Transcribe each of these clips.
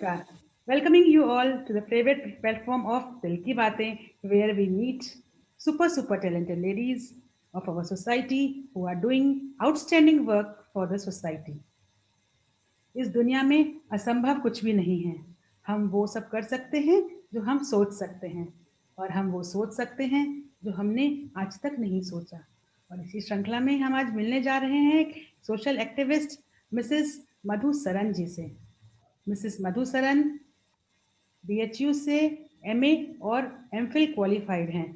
Namaskar. Welcoming you all to the favorite platform of Dil Ki Baatein, where we meet super talented ladies of our society who are doing outstanding work for the society. इस दुनिया में असंभव कुछ भी नहीं है। हम वो सब कर सकते हैं जो हम सोच सकते हैं और हम वो सोच सकते हैं जो हमने आज तक नहीं सोचा। और इसी श्रृंखला में हम आज मिलने जा रहे हैं एक सोशल एक्टिविस्ट मिसेस मधु सरन जी से। मिसेस मधु सरन बीएचयू से एमए और एमफिल क्वालिफाइड हैं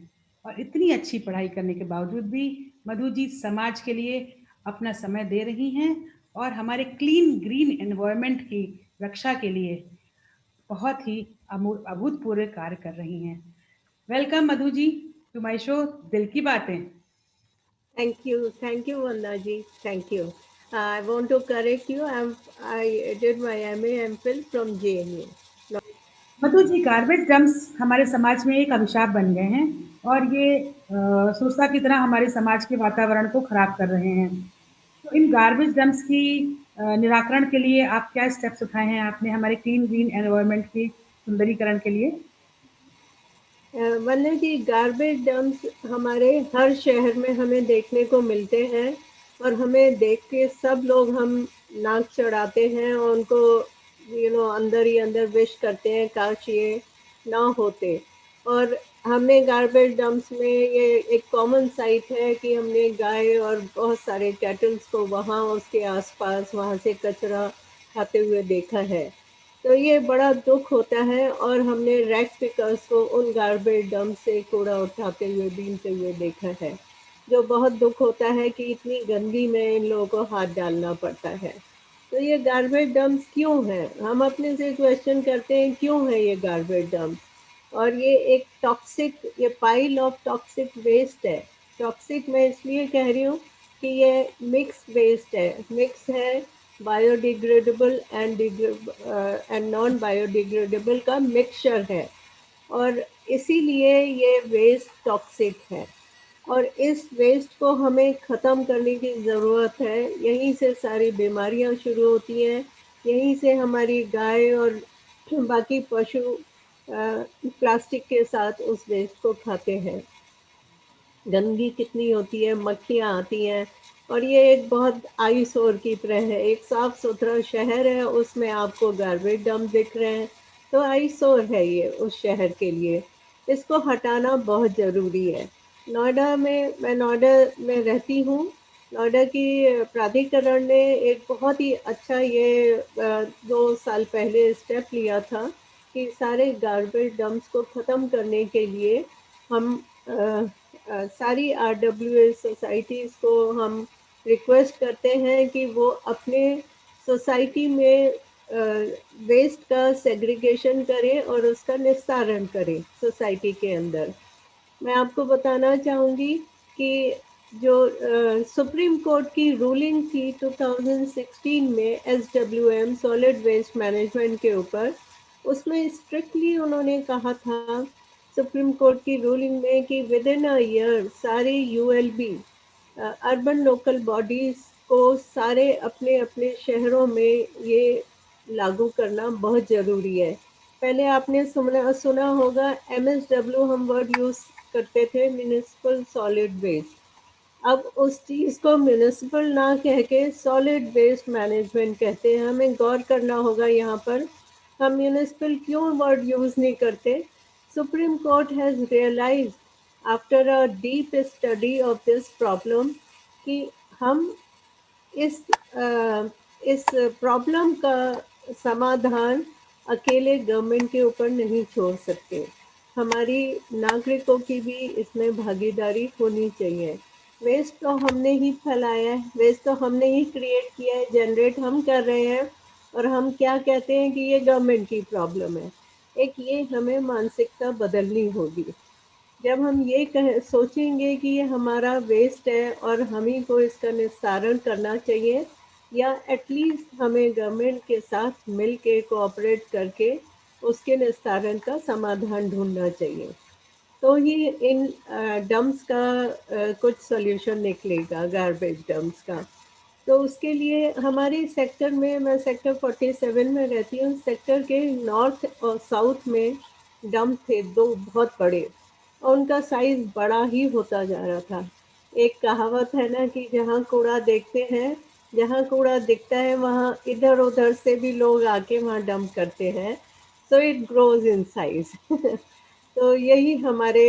और इतनी अच्छी पढ़ाई करने के बावजूद भी मधु जी समाज के लिए अपना समय दे रही हैं और हमारे क्लीन ग्रीन एनवायरनमेंट की रक्षा के लिए बहुत ही अभूतपूर्व कार्य कर रही हैं। Welcome Madhu ji to my show Dil Ki बातें। Thank you, Vanna ji. Thank you. I want to correct you. I did my MA MPhil from JNU. Madhu ji, garbage dumps हमारे समाज में एक अभिशाप बन गए हैं और ये सोचता की तरह हमारे समाज के वातावरण को खराब कर रहे हैं। तो इन गार्बेज डंप्स की निराकरण के लिए आप क्या स्टेप्स उठाए हैं आपने हमारे क्लीन ग्रीन एनवायरनमेंट की सुंदरीकरण के लिए? वन्ना जी, गार्बेज डंप्स हमारे हर शहर में हमें देखने को मिलते हैं और हमें देख के सब लोग हम नाक चढ़ाते हैं और उनको अंदर ही अंदर विश करते हैं काश ये ना होते। और हमने गार्बेज डंप्स में ये एक कॉमन साइट है कि हमने गाय और बहुत सारे कैटल्स को वहाँ उसके आसपास वहाँ से कचरा खाते हुए देखा है। तो ये बड़ा दुख होता है और हमने रैक पिकर्स को उन गार्बेज डंप से कूड़ा उठाते हुए बीनते हुए देखा है, जो बहुत दुख होता है कि इतनी गंदगी में इन लोगों को हाथ डालना पड़ता है। तो ये गार्बेज डंप्स क्यों हैं? हम अपने से क्वेश्चन करते हैं क्यों है ये गार्बेज डंप। और ये एक टॉक्सिक, ये पाइल ऑफ टॉक्सिक वेस्ट है। टॉक्सिक मैं इसलिए कह रही हूँ कि ये मिक्स वेस्ट है, मिक्स है बायोडिग्रेडेबल एंड नॉन बायोडिग्रेडेबल का मिक्सचर है और इसीलिए ये वेस्ट टॉक्सिक है। और इस वेस्ट को हमें ख़त्म करने की ज़रूरत है। यहीं से सारी बीमारियां शुरू होती हैं, यहीं से हमारी गाय और बाकी पशु प्लास्टिक के साथ उस वेस्ट को खाते हैं। गंदगी कितनी होती है, मक्खियाँ आती हैं और ये एक बहुत आईसोर की तरह है। एक साफ सुथरा शहर है, उसमें आपको गार्बेज डंप दिख रहे हैं, तो आईसोर है ये उस शहर के लिए। इसको हटाना बहुत ज़रूरी है। नोएडा में, मैं नोएडा में रहती हूँ। नोएडा की प्राधिकरण ने एक बहुत ही अच्छा ये 2 साल पहले स्टेप लिया था कि सारे गार्बेज डंप्स को ख़त्म करने के लिए हम सारी आरडब्ल्यूएस सोसाइटीज़ को हम रिक्वेस्ट करते हैं कि वो अपने सोसाइटी में वेस्ट का सेग्रीगेशन करें और उसका निस्तारण करें सोसाइटी के अंदर। मैं आपको बताना चाहूँगी कि जो सुप्रीम कोर्ट की रूलिंग थी 2016 में एसडब्ल्यूएम सॉलिड वेस्ट मैनेजमेंट के ऊपर, उसमें स्ट्रिक्टली उन्होंने कहा था सुप्रीम कोर्ट की रूलिंग में कि विद इन अ ईयर सारे यूएलबी अर्बन लोकल बॉडीज़ को सारे अपने अपने शहरों में ये लागू करना बहुत ज़रूरी है। पहले आपने सुना होगा एमएसडब्ल्यू, हम वर्ड यूज़ करते थे, म्युनिसिपल सॉलिड वेस्ट। अब उस चीज़ को म्युनिसिपल ना कह के सॉलिड वेस्ट मैनेजमेंट कहते हैं। हमें गौर करना होगा यहाँ पर, हम म्युनिसिपल क्यों वर्ड यूज़ नहीं करते। Supreme Court has realized after a deep study of this problem कि हम इस इस प्रॉब्लम का समाधान अकेले गवर्नमेंट के ऊपर नहीं छोड़ सकते। हमारी नागरिकों की भी इसमें भागीदारी होनी चाहिए। वेस्ट तो हमने ही फैलाया है, वेस्ट तो हमने ही क्रिएट किया है, जनरेट हम कर रहे हैं और हम क्या कहते हैं कि ये गवर्नमेंट की प्रॉब्लम है। एक ये हमें मानसिकता बदलनी होगी। जब हम ये सोचेंगे कि ये हमारा वेस्ट है और हम ही को इसका निस्तारण करना चाहिए, या एटलीस्ट हमें गवर्नमेंट के साथ मिल के कोऑपरेट करके उसके निस्तारण का समाधान ढूंढना चाहिए, तो ही इन डम्प्स का कुछ सॉल्यूशन निकलेगा, गार्बेज डम्प्स का। तो उसके लिए हमारे सेक्टर में, मैं सेक्टर 47 में रहती हूँ, सेक्टर के नॉर्थ और साउथ में डंप थे 2 बहुत बड़े, और उनका साइज़ बड़ा ही होता जा रहा था। एक कहावत है ना कि जहाँ कूड़ा देखते हैं, जहाँ कूड़ा दिखता है वहाँ इधर-उधर से भी लोग आके वहाँ डंप करते हैं, so it grows in size. तो यही हमारे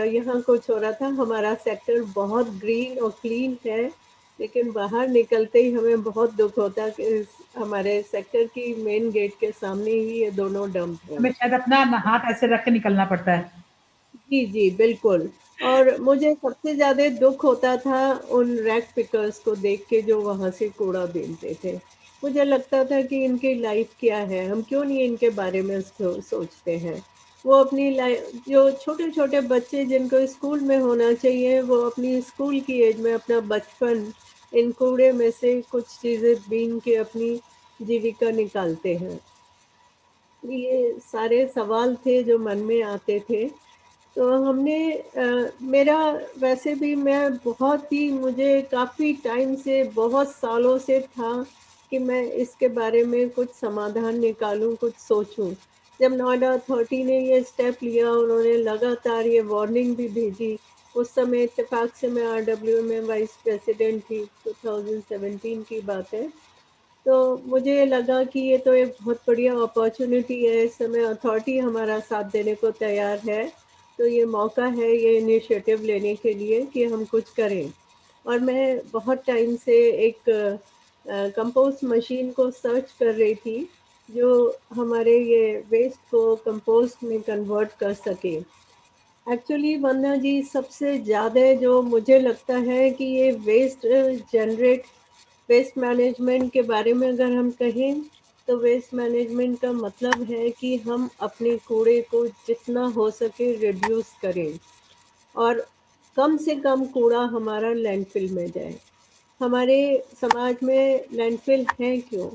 यहाँ कुछ हो रहा था। हमारा सेक्टर बहुत ग्रीन और क्लीन है, लेकिन बाहर निकलते ही हमें बहुत दुःख होता कि हमारे सेक्टर की मेन गेट के सामने ही ये दोनों डंप हैं। हमें शायद अपना हाथ ऐसे रख के निकलना पड़ता है। जी, जी, बिल्कुल। और मुझे सबसे ज़्यादा दुःख होता था उन रैग पिकर्स को देख के जो वहाँ से कूड़ा बीनते थे। मुझे लगता था कि इनकी लाइफ़ क्या है? हम क्यों नहीं इनके बारे में सोचते हैं? वो अपनी जो छोटे-छोटे बच्चे जिनको स्कूल में होना चाहिए, वो अपनी स्कूल की एज में अपना बचपन इन कूड़े में से कुछ चीज़ें बीन के अपनी जीविका निकालते हैं। ये सारे सवाल थे जो मन में आते थे। तो हमने मेरा वैसे भी मैं बहुत ही मुझे काफ़ी टाइम से बहुत सालों से था कि मैं इसके बारे में कुछ समाधान निकालूँ, कुछ सोचूँ। जब नोएडा अथॉरिटी ने ये स्टेप लिया, उन्होंने लगातार ये वार्निंग भी भेजी। उस समय इत्तेफ़ाक से मैं आरडब्ल्यू में वाइस प्रेसिडेंट थी, 2017 की बात है। तो मुझे लगा कि ये तो एक बहुत बढ़िया अपॉर्च्युनिटी है, इस समय अथॉरिटी हमारा साथ देने को तैयार है, तो ये मौका है ये इनिशिएटिव लेने के लिए कि हम कुछ करें। और मैं बहुत टाइम से एक कंपोस्ट मशीन को सर्च कर रही थी, जो हमारे ये वेस्ट को कंपोस्ट में कन्वर्ट कर सके। एक्चुअली वंदना जी, सबसे ज़्यादा जो मुझे लगता है कि ये वेस्ट मैनेजमेंट के बारे में अगर हम कहें, तो वेस्ट मैनेजमेंट का मतलब है कि हम अपने कूड़े को जितना हो सके रिड्यूस करें और कम से कम कूड़ा हमारा लैंडफ़िल में जाए। हमारे समाज में लैंडफ़िल है क्यों?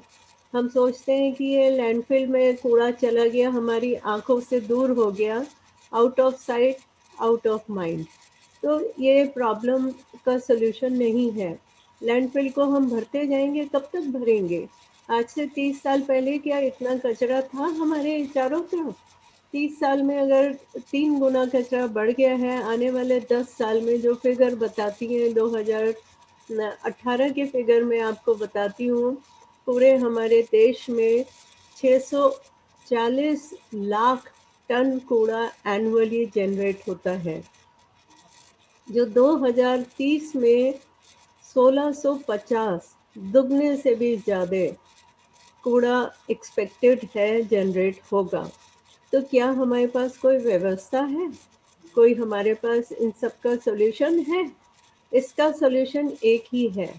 हम सोचते हैं कि ये लैंडफ़िल में कूड़ा चला गया, हमारी आँखों से दूर हो गया, out of site, out of mind. तो ये प्रॉब्लम का सॉल्यूशन नहीं है। लैंडफ़िल को हम भरते जाएँगे, कब तक भरेंगे? आज से 30 साल पहले क्या इतना कचरा था हमारे चारों तरफ? 30 साल में अगर 3 गुना कचरा बढ़ गया है, आने वाले 10 साल में जो फ़िगर बताती हैं 2018 के फ़िगर मैं आपको बताती हूँ, पूरे हमारे देश में 640 लाख टन कूड़ा एनुअली जनरेट होता है, जो 2030 में 1650 दुगने से भी ज़्यादा कूड़ा एक्सपेक्टेड है जनरेट होगा। तो क्या हमारे पास कोई व्यवस्था है? कोई हमारे पास इन सब का सॉल्यूशन है? इसका सॉल्यूशन एक ही है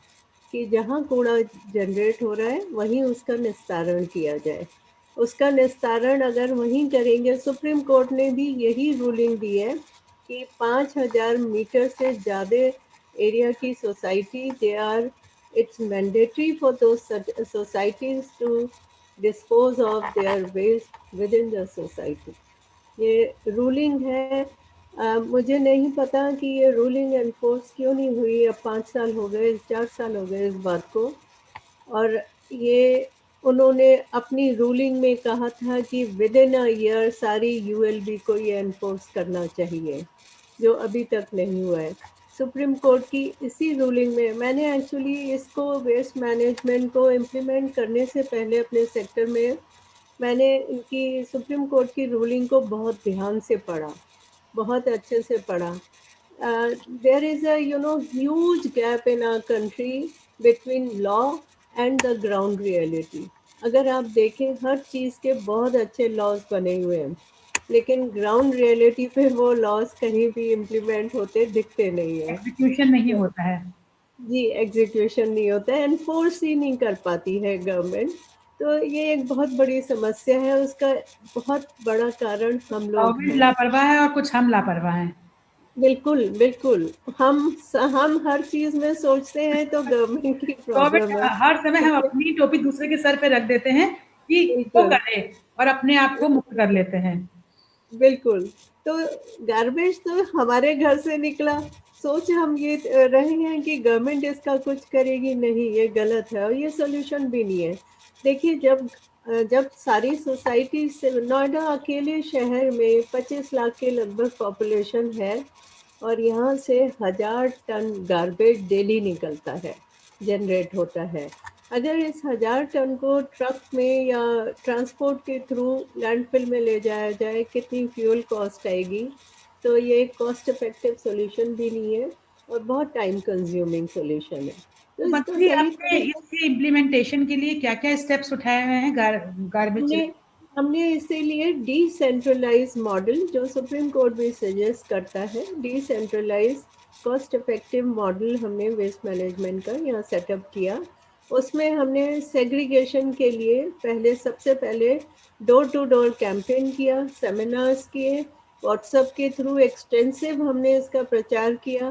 कि जहाँ कूड़ा जनरेट हो रहा है, वहीं उसका निस्तारण किया जाए। उसका निस्तारण अगर वहीं करेंगे, सुप्रीम कोर्ट ने भी यही रूलिंग दी है कि 5000 मीटर से ज़्यादा एरिया की society, they are it's mandatory for those societies to dispose of their waste within the society. ये रूलिंग है। मुझे नहीं पता कि ये रूलिंग एनफोर्स क्यों नहीं हुई। अब 5 साल हो गए, 4 साल हो गए इस बात को। और ये उन्होंने अपनी रूलिंग में कहा था कि विद इन अ ईयर सारी यूएलबी को ये एनफोर्स करना चाहिए, जो अभी तक नहीं हुआ है। सुप्रीम कोर्ट की इसी रूलिंग में मैंने एक्चुअली इसको वेस्ट मैनेजमेंट को इम्प्लीमेंट करने से पहले अपने सेक्टर में मैंने इनकी सुप्रीम कोर्ट की रूलिंग को बहुत ध्यान से पढ़ा, बहुत अच्छे से पढ़ा। There is a huge gap in our country between law and the ground reality. अगर आप देखें हर चीज़ के बहुत अच्छे लॉज बने हुए हैं, लेकिन ग्राउंड रियलिटी पे वो लॉज कहीं भी इम्प्लीमेंट होते दिखते नहीं है। एग्जीक्यूशन नहीं होता है। जी, एग्जीक्यूशन नहीं होता है, एनफोर्स ही नहीं कर पाती है गवर्नमेंट। तो ये एक बहुत बड़ी समस्या है, उसका बहुत बड़ा कारण हम लोग गवर्नमेंट हैं। लापरवाह है और कुछ हम लापरवाह हैं। बिल्कुल, बिल्कुल। हम हर चीज़ में सोचते हैं तो गवर्नमेंट की प्रॉब्लम गवर्नमेंट है। हर समय हम ठीक है? अपनी टोपी दूसरे के सर पे रख देते हैं कि वो बिल्कुल, करे और अपने आप को मुक्त कर लेते हैं। बिल्कुल। तो गार्बेज तो हमारे घर से निकला, सोच हम ये रहे हैं कि गवर्नमेंट इसका कुछ करेगी, नहीं, ये गलत है और ये सॉल्यूशन भी नहीं है। देखिए, जब सारी सोसाइटी से, नोएडा अकेले शहर में 25 लाख के लगभग पॉपुलेशन है और यहाँ से 1000 टन गार्बेज डेली निकलता है, जनरेट होता है। अगर इस 1000 टन को ट्रक में या ट्रांसपोर्ट के थ्रू लैंडफिल में ले जाया जाए, कितनी फ्यूल कॉस्ट आएगी। तो ये कॉस्ट इफेक्टिव सॉल्यूशन भी नहीं है और बहुत टाइम कंज्यूमिंग सॉल्यूशन है। तो तो इसको मतलब सही आपने तरीके इसके इम्प्लीमेंटेशन के लिए क्या-क्या स्टेप्स उठाए हुए हैं गार्बेज? हमने हमने इसीलिए डिसेंट्रलाइज मॉडल, जो सुप्रीम कोर्ट भी सजेस्ट करता है, डिसेंट्रलाइज कॉस्ट इफेक्टिव मॉडल हमने वेस्ट मैनेजमेंट का यहाँ सेटअप किया। उसमें हमने सेग्रीगेशन के लिए सबसे पहले डोर टू डोर कैंपेन किया, सेमिनार्स किए, व्हाट्सएप के थ्रू एक्सटेंसिव हमने इसका प्रचार किया,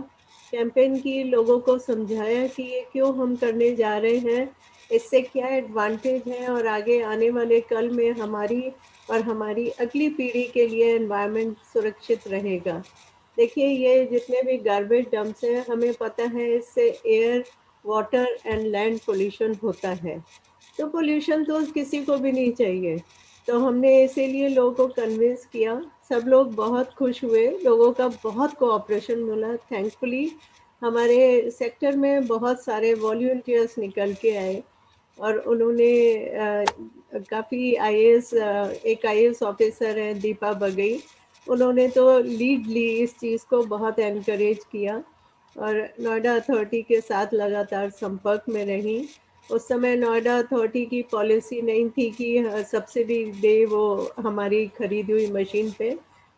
कैंपेन की, लोगों को समझाया कि ये क्यों हम करने जा रहे हैं, इससे क्या एडवांटेज है और आगे आने वाले कल में हमारी और हमारी अगली पीढ़ी के लिए एनवायरनमेंट सुरक्षित रहेगा। देखिए, ये जितने भी गार्बेज डंप्स हैं, हमें पता है इससे air, water and land pollution होता है। तो पोल्यूशन तो किसी को भी नहीं चाहिए। तो हमने इसीलिए लोगों को कन्विंस किया, सब लोग बहुत खुश हुए, लोगों का बहुत कोऑपरेशन मिला। थैंकफुली हमारे सेक्टर में बहुत सारे वॉलंटियर्स निकल के आए और उन्होंने काफ़ी आईएएस, एक आईएएस ऑफिसर है दीपा बगई, उन्होंने तो लीड ली, इस चीज़ को बहुत एनकरेज किया और नोएडा अथॉरिटी के साथ लगातार संपर्क में रही। उस समय नोएडा अथॉरिटी की पॉलिसी नहीं थी कि सब्सिडी दे वो हमारी खरीदी हुई मशीन पे,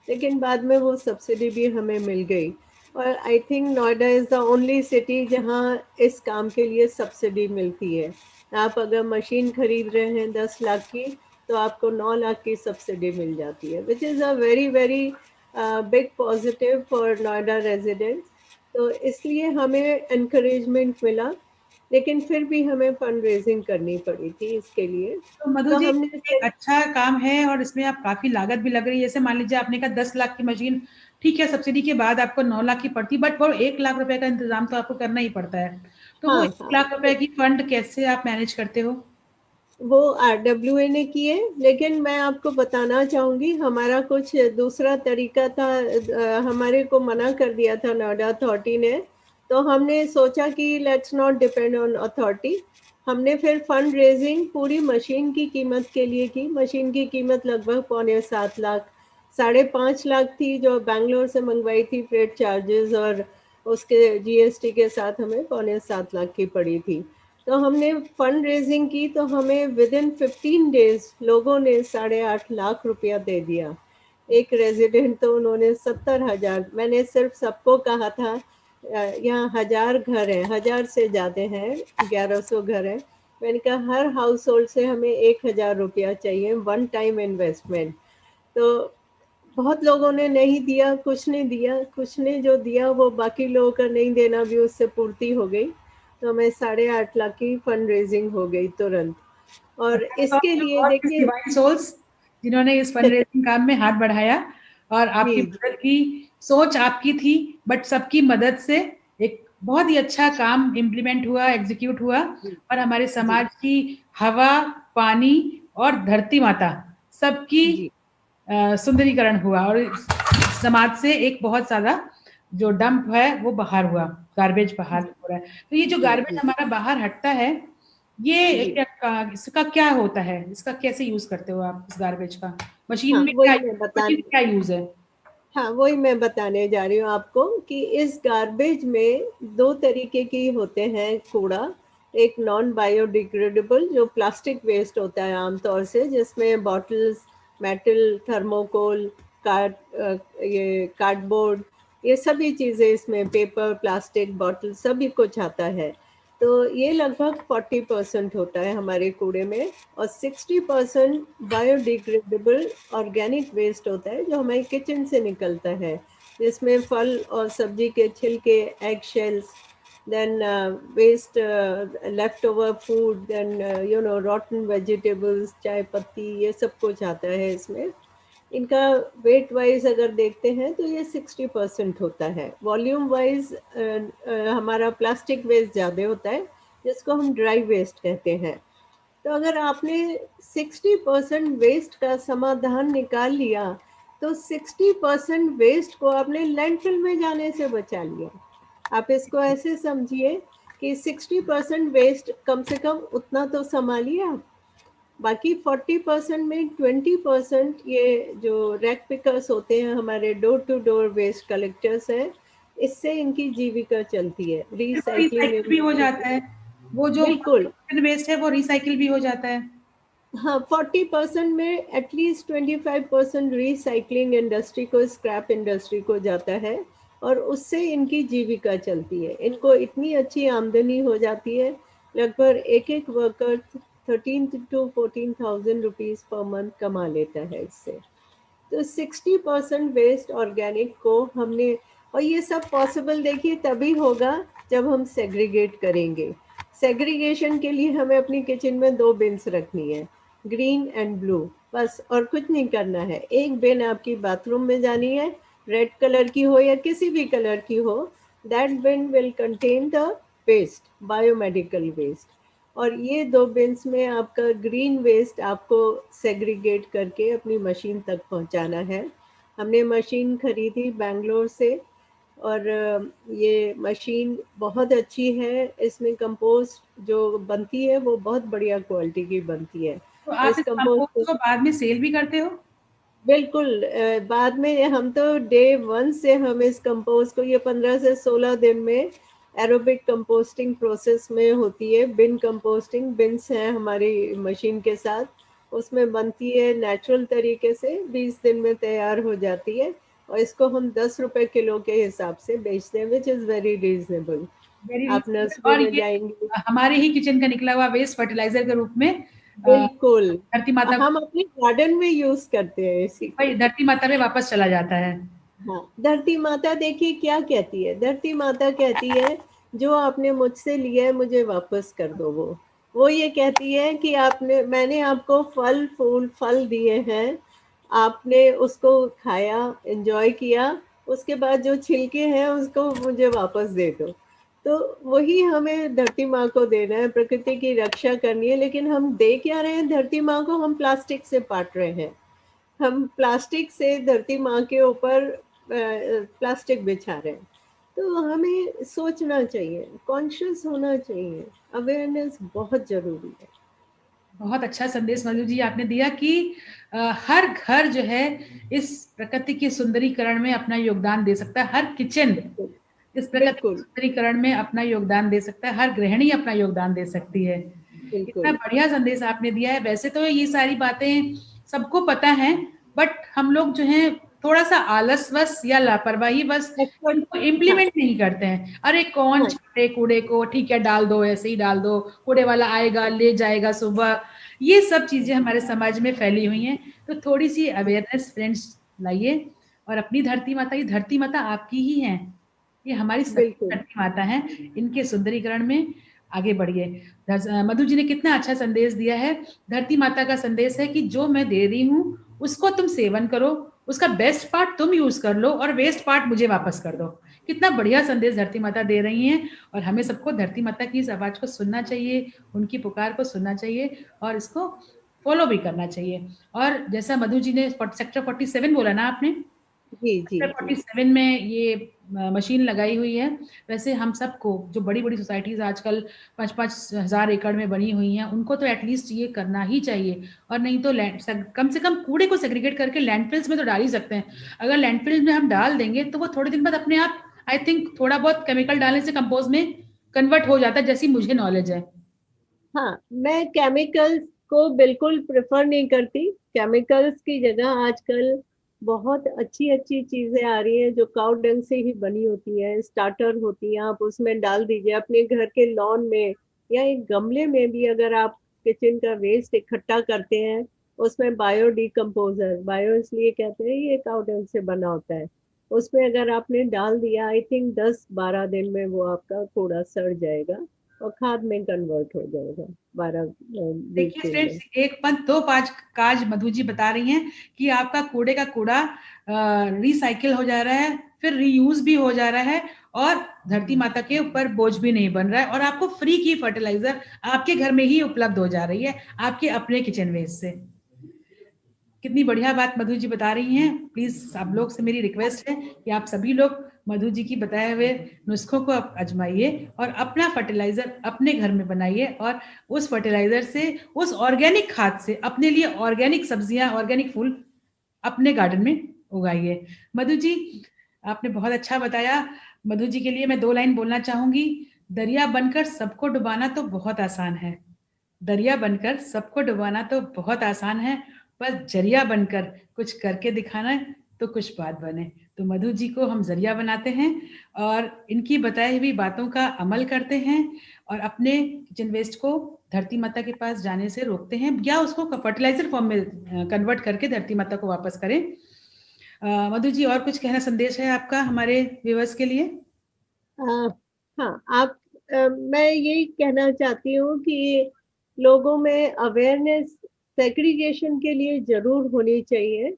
लेकिन बाद में वो सब्सिडी भी हमें मिल गई। और I think Noida is the only city जहाँ इस काम के लिए सब्सिडी मिलती है। आप अगर मशीन खरीद रहे हैं 10 लाख की, तो आपको 9 लाख की सब्सिडी मिल जाती है, which is a very very big positive for Noida residents. तो इसलिए हमें एनकरेजमेंट मिला, लेकिन फिर भी हमें फंड रेजिंग करनी पड़ी थी इसके लिए। तो मधु तो जी, हमने एक अच्छा काम है और इसमें आप काफी लागत भी लग रही है। जैसे मान लीजिए आपने कहा 10 लाख की मशीन, ठीक है, सब्सिडी के बाद आपको 9 लाख की पड़ती, बट वो 1 लाख रुपए का इंतजाम तो आपको करना ही पड़ता है। तो वो हाँ, एक हाँ, लाख रुपए की फंड कैसे आप मैनेज करते हो? वो आरडब्ल्यूए ने किए, लेकिन मैं आपको बताना चाहूँगी हमारा कुछ दूसरा तरीका था। हमारे को मना कर दिया था नोएडा अथॉरिटी ने, तो हमने सोचा कि let's not depend on authority. हमने फिर फंड रेजिंग पूरी मशीन की कीमत के लिए की। मशीन की कीमत लगभग 6.25 लाख, 5.5 लाख थी जो बैंगलोर से मंगवाई थी, फ्रेट चार्जेस और उसके जीएसटी के साथ हमें 6.25 लाख की पड़ी थी। तो हमने फंड रेजिंग की, तो हमें विद इन 15 डेज लोगों ने 8.5 लाख रुपया दे दिया। एक रेजिडेंट तो उन्होंने 70,000, मैंने सिर्फ सबको कहा था, यहाँ 1000 घर हैं, 1000 से ज़्यादा हैं, 1100 घर हैं। मैंने कहा हर हाउस होल्ड से हमें 1000 रुपया चाहिए, वन टाइम इन्वेस्टमेंट। तो बहुत लोगों ने नहीं दिया, कुछ ने दिया, कुछ ने जो दिया वो बाकी लोगों का नहीं देना भी उससे पूर्ति हो गई। तो हमें 8.5 लाख की फंड रेजिंग हो गई तुरंत। और इसके लिए देखिए, डिवाइन सोल्स जिन्होंने इस फंड रेजिंग काम में हाथ बढ़ाया और जी, आपकी मदद की। सोच आपकी थी, बट सबकी मदद से एक बहुत ही अच्छा काम इम्प्लीमेंट हुआ, एग्जीक्यूट हुआ जी, और हमारे जी, समाज की हवा, पानी और धरती माता सबकी जी, सुंदरीकरण हुआ और समाज से एक बहुत ज्यादा जो डंप है वो बाहर हुआ, गार्बेज बाहर जी, हो रहा है। तो ये जो जी, गार्बेज जी, हमारा बाहर हटता है, ये जी। इसका क्या होता है, इसका कैसे यूज करते हो आप इस गार्बेज का? हाँ, मशीन में क्या यूज है? हाँ, वही मैं बताने जा रही हूँ आपको कि इस गार्बेज में दो तरीके की होते हैं कूड़ा। एक नॉन बायोडिग्रेडेबल जो प्लास्टिक वेस्ट होता है आमतौर से, जिसमें बॉटल्स, मेटल, थर्मोकोल, ये कार्डबोर्ड, ये सभी चीज़ें इसमें, पेपर, प्लास्टिक, बॉटल, सभी कुछ आता है। तो ये लगभग 40% होता है हमारे कूड़े में और 60% बायोडिग्रेडेबल ऑर्गेनिक वेस्ट होता है जो हमारे किचन से निकलता है, जिसमें फल और सब्जी के छिलके, egg shells, then waste, left over food, then rotten vegetables, चाय पत्ती, ये सब कुछ आता है इसमें। इनका वेट वाइज अगर देखते हैं तो ये 60% होता है। वॉल्यूम वाइज हमारा प्लास्टिक वेस्ट ज़्यादा होता है, जिसको हम ड्राई वेस्ट कहते हैं। तो अगर आपने 60% वेस्ट का समाधान निकाल लिया, तो 60% वेस्ट को आपने लैंडफिल में जाने से बचा लिया। आप इसको ऐसे समझिए कि 60% वेस्ट कम से कम उतना तो संभालिए आप। बाकी 40% में 20% ये जो रैक पिकर्स होते हैं, हमारे door to door waste collectors हैं, इससे इनकी जीविका चलती है। फिर वो रिसाइकलिंग रिसाइकिल भी हो इंडस्ट्री जाता है, वो जो बिल्कुल। वेस्ट है वो रिसाइकिल भी हो जाता है। हाँ, 40% में एटलीस्ट 25% रिसाइकलिंग इंडस्ट्री को, स्क्रैप इंडस्ट्री को जाता है, और उससे इनकी जीविका चलती है। इनको इतनी अच्छी आमदनी हो जाती है, लगभग एक एक worker 13 to 14,000 rupees per month कमा लेता है इससे। तो 60% वेस्ट ऑर्गेनिक को हमने, और ये सब पॉसिबल देखिए तभी होगा जब हम सेग्रीगेट करेंगे। सेग्रीगेशन के लिए हमें अपनी किचन में 2 बिन्स रखनी है, ग्रीन एंड ब्लू, बस, और कुछ नहीं करना है। एक बिन आपकी बाथरूम में जानी है, रेड कलर की हो या किसी भी कलर की हो। That bin will contain the waste, biomedical waste. और ये 2 बिन्स में आपका ग्रीन वेस्ट आपको सेग्रीगेट करके अपनी मशीन तक पहुंचाना है। हमने मशीन खरीदी बैंगलोर से, और ये मशीन बहुत अच्छी है। इसमें कंपोस्ट जो बनती है वो बहुत बढ़िया क्वालिटी की बनती है। तो और आप इस इस कंपोस्ट कंपोस्ट को बाद में सेल भी करते हो? बिल्कुल, बाद में हम तो डे 1 से हम इस कंपोस्ट को, ये 15 से 16 दिन में एरोबिक कंपोस्टिंग प्रोसेस में होती है। बिन कंपोस्टिंग बिन्स हैं हमारी मशीन के साथ, उसमें बनती है नेचुरल तरीके से, 20 दिन में तैयार हो जाती है। और इसको हम 10 रुपए किलो के हिसाब से बेचते हैं, which is very reasonable. Very आप रीजनेबल। नर्सरी और में ये जाएंगे, हमारे ही किचन का निकला हुआ वेस्ट फर्टिलाइजर के रूप में बिल्कुल, धरती माता हम अपने गार्डन में यूज करते हैं इसी को। भाई धरती माता में वापस चला जाता है। हाँ, धरती माता देखिए क्या कहती है। धरती माता कहती है, जो आपने मुझसे लिया है मुझे वापस कर दो। वो ये कहती है कि आपने, मैंने आपको फल फूल फल दिए हैं, आपने उसको खाया, एंजॉय किया, उसके बाद जो छिलके हैं उसको मुझे वापस दे दो। तो वही हमें धरती माँ को देना है, प्रकृति की रक्षा करनी है। लेकिन हम दे क्या रहे हैं धरती माँ को? हम प्लास्टिक से पाट रहे हैं। हम प्लास्टिक से धरती माँ के ऊपर प्लास्टिक बिछा रहे हैं। तो हमें सोचना चाहिए, कॉन्शियस होना चाहिए, अवेयरनेस बहुत जरूरी है। बहुत अच्छा संदेश मधु जी आपने दिया कि हर घर जो है इस प्रकृति के सुंदरीकरण में अपना योगदान दे सकता है, हर किचन बिल्कुल, इस प्रकृति के बिल्कुल, सुंदरीकरण में अपना योगदान दे सकता है, हर गृहिणी अपना योगदान दे सकती है। इतना बिल्कुल। बढ़िया संदेश आपने दिया है। वैसे तो ये सारी बातें सबको पता है, बट हम लोग जो है थोड़ा सा आलस बस या लापरवाही बस एक्सपर्ट। इनको हाँ, इम्प्लीमेंट नहीं करते हैं। अरे कौन हाँ, छाटे कूड़े को, ठीक है डाल दो, ऐसे ही डाल दो, कूड़े वाला आएगा ले जाएगा सुबह। ये सब चीजें हमारे समाज में फैली हुई हैं। तो थोड़ी सी अवेयरनेस फ्रेंड्स लाइए, और अपनी धरती माता, ये धरती माता आपकी ही है, ये हमारी सबकी बिल्कुल। धरती माता है, इनके सुंदरीकरण में आगे बढ़िए। मधु जी ने कितना अच्छा संदेश दिया है। धरती माता का संदेश है कि जो मैं दे रही हूँ उसको तुम सेवन करो, उसका बेस्ट पार्ट तुम यूज कर लो और वेस्ट पार्ट मुझे वापस कर दो। कितना बढ़िया संदेश धरती माता दे रही हैं, और हमें सबको धरती माता की इस आवाज को सुनना चाहिए, उनकी पुकार को सुनना चाहिए, और इसको फॉलो भी करना चाहिए। और जैसा मधु जी ने सेक्टर 47 बोला ना आपने, जी, जी, सेक्टर जी। 47 में ये मशीन लगाई हुई है। वैसे हम सबको, जो बड़ी बड़ी सोसाइटीज आजकल 5-5 हजार एकड़ में बनी हुई हैं, उनको तो एटलीस्ट ये करना ही चाहिए। और नहीं तो कम से कम कूड़े को सेग्रीगेट करके लैंडफिल्स में तो डाल ही सकते हैं। अगर लैंडफिल्स में हम डाल देंगे तो वो थोड़े दिन बाद अपने आप, आई थिंक थोड़ा बहुत केमिकल डालने से कंपोज में कन्वर्ट हो जाता है, जैसी मुझे नॉलेज है। हाँ, मैं केमिकल्स को बिल्कुल प्रेफर नहीं करती। केमिकल्स की जगह आजकल बहुत अच्छी अच्छी चीजें आ रही हैं जो काउ डंग से ही बनी होती है, स्टार्टर होती हैं। आप उसमें डाल दीजिए अपने घर के लॉन में, या एक गमले में भी। अगर आप किचन का वेस्ट इकट्ठा करते हैं, उसमें बायो डिकम्पोजर, बायो इसलिए कहते हैं, ये काउ डंग से बना होता है, उसमें अगर आपने डाल दिया, आई थिंक 10-12 दिन में वो आपका कूड़ा सड़ जाएगा। और खाद में कन्वर्ट हो जाएगा 12 वीक देखिए के फ्रेंड्स, अंदर। एक पंथ दो पांच काज मधु जी बता रही हैं कि आपका कूड़े का कूड़ा रिसाइकिल हो जा रहा है, फिर रीयूज भी हो जा रहा है, और धरती माता के ऊपर बोझ भी नहीं बन रहा है, और आपको फ्री की फर्टिलाइजर आपके घर में ही उपलब्ध हो जा रही है आपके अपने किचन वेस्ट से। कितनी बढ़िया बात मधु जी बता रही हैं। प्लीज सब लोग से मेरी रिक्वेस्ट है कि आप सभी लोग मधु जी की बताए हुए नुस्खों को आजमाइए और अपना फर्टिलाइजर अपने घर में बनाइए, और उस फर्टिलाइजर से, उस ऑर्गेनिक खाद से अपने लिए ऑर्गेनिक सब्जियां, ऑर्गेनिक फूल अपने गार्डन में उगाइए। मधु जी, आपने बहुत अच्छा बताया। मधु जी के लिए मैं 2 लाइन बोलना चाहूंगी। दरिया बनकर सबको डुबाना तो बहुत आसान है, दरिया बनकर सबको डुबाना तो बहुत आसान है, पर जरिया बनकर कुछ करके दिखाना तो कुछ बात बने। तो मधु जी को हम जरिया बनाते हैं और इनकी बताई हुई बातों का अमल करते हैं, और अपने किचन वेस्ट को धरती माता के पास जाने से रोकते हैं, या उसको फर्टिलाइजर फॉर्म में कन्वर्ट करके धरती माता को वापस करें। मधु जी, और कुछ कहना संदेश है आपका हमारे व्यूअर्स के लिए? हाँ, आप मैं यही कहना चाहती हूँ कि लोगों में अवेयरनेस सेग्रीगेशन के लिए जरूर होनी चाहिए।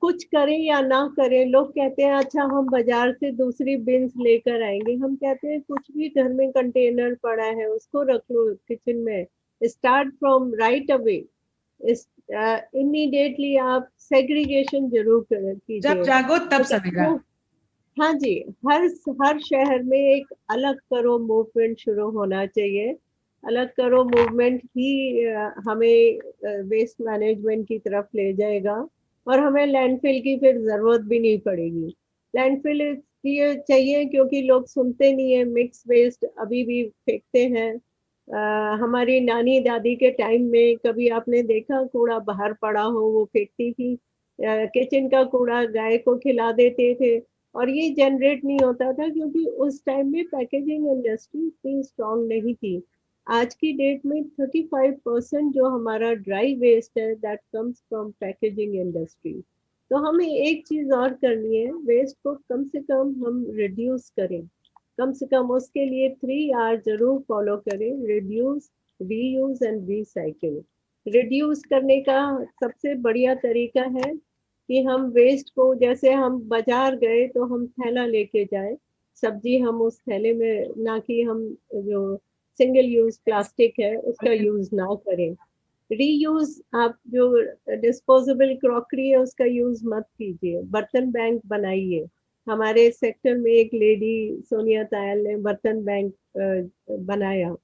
कुछ करें या ना करें, लोग कहते हैं अच्छा हम बाजार से दूसरी बिन्स लेकर आएंगे, हम कहते हैं कुछ भी घर में कंटेनर पड़ा है उसको रख लो किचन में। Start from right away, immediately आप सेग्रीगेशन जरूर जब कीजिए। जागो तब सवेरा। तो हाँ जी, हर हर शहर में एक अलग करो मूवमेंट शुरू होना चाहिए। अलग करो मूवमेंट ही हमें वेस्ट मैनेजमेंट की तरफ ले जाएगा, और हमें लैंडफिल की फिर जरूरत भी नहीं पड़ेगी। लैंडफिल इसलिए चाहिए क्योंकि लोग सुनते नहीं है, मिक्स वेस्ट अभी भी फेंकते हैं। हमारी नानी दादी के टाइम में कभी आपने देखा कूड़ा बाहर पड़ा हो, वो फेंकती थी। किचन का कूड़ा गाय को खिला देते थे, और ये जनरेट नहीं होता था क्योंकि उस टाइम में पैकेजिंग इंडस्ट्री इतनी स्ट्रांग नहीं थी। आज की डेट में 35% जो हमारा ड्राई वेस्ट है that comes from packaging industry. तो हमें एक चीज और करनी है, वेस्ट को कम से कम हम रिड्यूस करें। कम से कम उसके लिए 3R जरूर फॉलो करें, reduce, reuse and recycle. Reduce करने का सबसे बढ़िया तरीका है कि हम वेस्ट को, जैसे हम बाजार गए तो हम थैला लेके जाए, सब्जी हम उस थैले में, ना कि हम जो सिंगल यूज प्लास्टिक है उसका यूज ना करें। रीयूज, आप जो डिस्पोजेबल क्रॉकरी है उसका यूज मत कीजिए, बर्तन बैंक बनाइए। हमारे सेक्टर में एक लेडी सोनिया तायल ने बर्तन बैंक बनाया,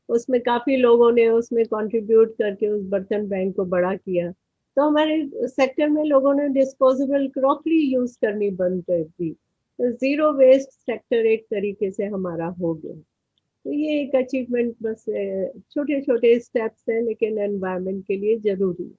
उसमें काफी लोगों ने उसमें कंट्रीब्यूट करके उस बर्तन बैंक को बड़ा किया। तो हमारे सेक्टर में लोगों ने डिस्पोजेबल क्रॉकरी यूज करनी बंद कर दी, तो जीरो वेस्ट सेक्टर एक तरीके से हमारा हो गया। तो ये एक अचीवमेंट, बस छोटे छोटे स्टेप्स हैं लेकिन एनवायरनमेंट के लिए जरूरी है।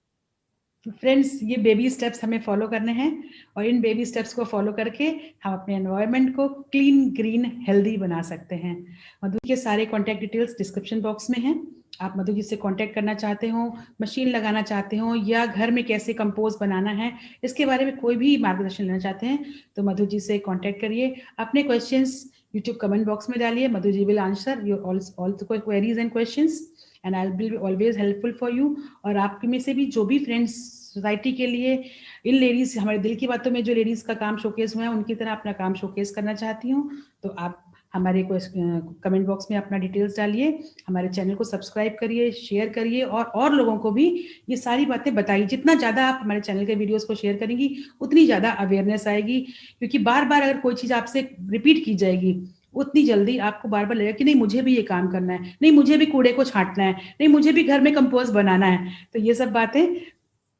तो फ्रेंड्स, ये बेबी स्टेप्स हमें फॉलो करने हैं, और इन बेबी स्टेप्स को फॉलो करके हम अपने एनवायरनमेंट को क्लीन, ग्रीन, हेल्दी बना सकते हैं। मधु के सारे कॉन्टैक्ट डिटेल्स डिस्क्रिप्शन बॉक्स में हैं। आप मधु जी से कॉन्टैक्ट करना चाहते हो, मशीन लगाना चाहते हो, या घर में कैसे कंपोस्ट बनाना है, इसके बारे में कोई भी मार्गदर्शन लेना चाहते हैं, तो मधु जी से कॉन्टैक्ट करिए। अपने क्वेश्चंस यूट्यूब कमेंट बॉक्स में डालिए, Madhu ji will answer your all queries and questions, and I will be always helpful for you. और आपके में से भी जो भी फ्रेंड्स सोसाइटी के लिए, इन लेडीज, हमारे दिल की बातों में जो लेडीज का काम शोकेस हुआ है, उनकी तरह अपना काम शोकेस करना चाहती हूँ, तो आप हमारे कमेंट बॉक्स में अपना डिटेल्स डालिए, हमारे चैनल को सब्सक्राइब करिए, शेयर करिए, और लोगों को भी ये सारी बातें बताइए। जितना ज़्यादा आप हमारे चैनल के वीडियोस को शेयर करेंगी, उतनी ज़्यादा अवेयरनेस आएगी, क्योंकि बार बार अगर कोई चीज़ आपसे रिपीट की जाएगी, उतनी जल्दी आपको बार बार लगेगा कि नहीं मुझे भी ये काम करना है, नहीं मुझे भी कूड़े को छांटना है, नहीं मुझे भी घर में कंपोस्ट बनाना है। तो ये सब बातें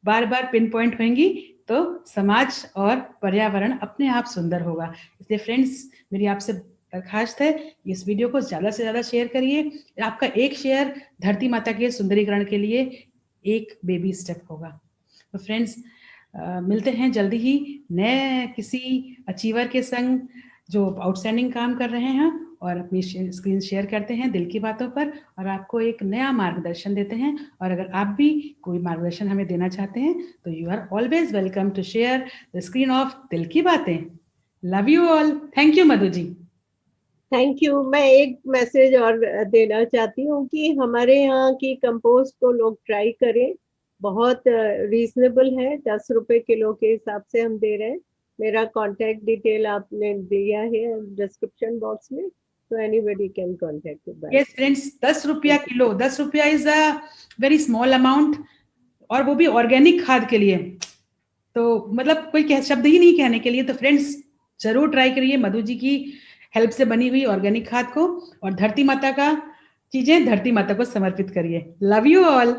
बार बार पिन पॉइंट होंगी, तो समाज और पर्यावरण अपने आप सुंदर होगा। इसलिए फ्रेंड्स, मेरी आपसे दरखास्त है, इस वीडियो को ज़्यादा से ज़्यादा शेयर करिए। आपका एक शेयर धरती माता के सुंदरीकरण के लिए एक बेबी स्टेप होगा। तो फ्रेंड्स, मिलते हैं जल्दी ही नए किसी अचीवर के संग जो आउटस्टैंडिंग काम कर रहे हैं, और अपनी स्क्रीन शेयर करते हैं दिल की बातों पर, और आपको एक नया मार्गदर्शन देते हैं। और अगर आप भी कोई मार्गदर्शन हमें देना चाहते हैं, तो you are always welcome to share the screen of Dil Ki Baatein. Love you all. Thank you Madhu ji. Thank you. मैं एक मैसेज और देना चाहती हूँ कि हमारे यहाँ की कंपोस्ट को लोग ट्राई करें। बहुत रीजनेबल है, 10 रुपए किलो के हिसाब से हम दे रहे हैं। मेरा कांटेक्ट डिटेल आपने दिया है डिस्क्रिप्शन बॉक्स में, तो anybody can contact by. Yes friends, 10 रुपया किलो, 10 रुपया is a very small amount, और वो भी ऑर्गेनिक खाद के लिए। तो मतलब कोई शब्द ही नहीं कहने के लिए। तो फ्रेंड्स, जरूर ट्राई करिए मधु जी की हेल्प से बनी हुई ऑर्गेनिक खाद को, और धरती माता का चीजें धरती माता को समर्पित करिए। Love you all.